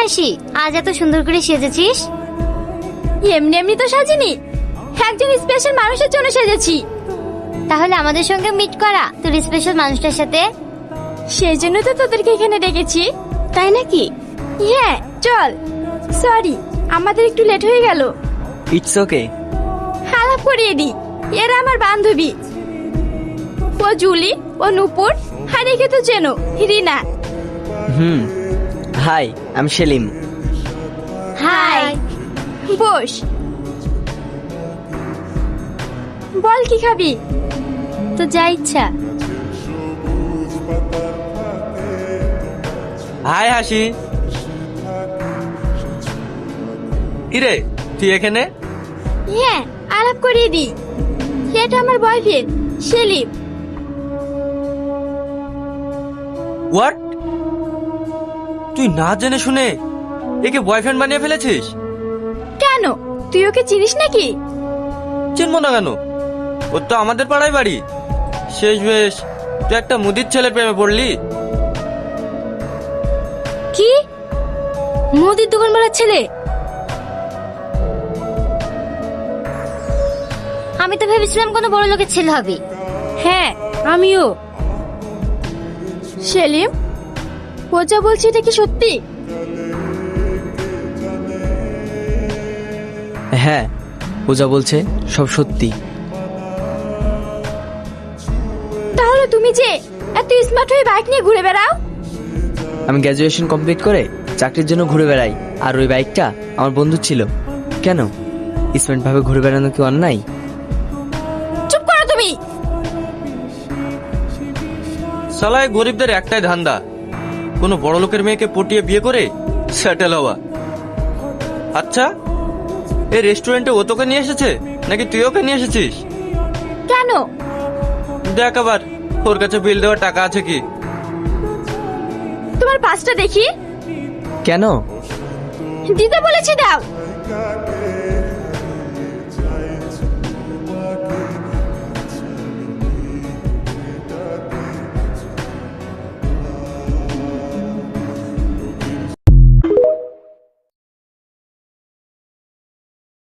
হাসি, আজ এত সুন্দর করে সেজেছিস? এমনি এমনি তো সাজিনি, একজন স্পেশাল মানুষের জন্য সেজেছি। তাহলে আমাদের সঙ্গে মিট করা তোর স্পেশাল মানুষটার সাথে। সেই জন্য তো তোদেরকে এখানে ডেকেছি। তাই নাকি? হ্যাঁ চল। সরি, আমাদের একটু লেট হয়ে গেল। It's okay. আলাপ করিয়ে দি, এরা আমার বান্ধবী। ও জুলি, ও নূপুর, আর একে তো চেনো, রিনা। হাই, আমি সেলিম। হাই। বস। বল কি খাবি? তো যা ইচ্ছা। হাই হাসি। কিরে তুই এখানে? হ্যাঁ, আলাপ করিয়ে দি, এটা আমার বয়ফ্রেন্ড সেলিম। হোয়াট? তুই না জেনে শুনে একে বয়ফ্রেন্ড বানিয়ে ফেলেছিস? কেন, তুই ওকে চিনিস নাকি? চিনবো না কেন? ওর তো আমাদের পাড়ায় বাড়ি। শেষ বেশ তুই একটা মুদির ছেলের প্রেমে পড়লি। কি? মুদির দোকানওয়ালার ছেলে? আমি তো ভেবেছিলাম কোনো বড় লোকের ছেলে হবে। হ্যাঁ, আমিও। সেলিম, ও যা বলছে এটা কি সত্যি? হ্যাঁ, ও যা বলছে সব সত্যি। তাহলে তুমি যে এত স্মার্ট হয়ে বাইক নিয়ে ঘুরে বেড়াও? আমি গ্র্যাজুয়েশন কমপ্লিট করে চাকরির জন্য ঘুরে বেড়াই, আর ওই বাইকটা আমার বন্ধু ছিল। কেন, স্মার্ট ভাবে ঘুরে বেড়ানো কি অন্যায়? চুপ করো তুমি। শালায় গরিবদের একটাই ধান্দা, কোনো বড় লোকের মেয়েকে পটিয়ে বিয়ে করে সেটেল হওয়া। আচ্ছা, এই রেস্টুরেন্টে ও তোকে নিয়ে এসেছে নাকি তুই ওকে নিয়ে এসেছিস? কেন? দেখ আবার ওর কাছে বিল দেওয়ার টাকা আছে কি। তোমার পাসটা দেখি। কেন? দিতে বলেছি, দাও।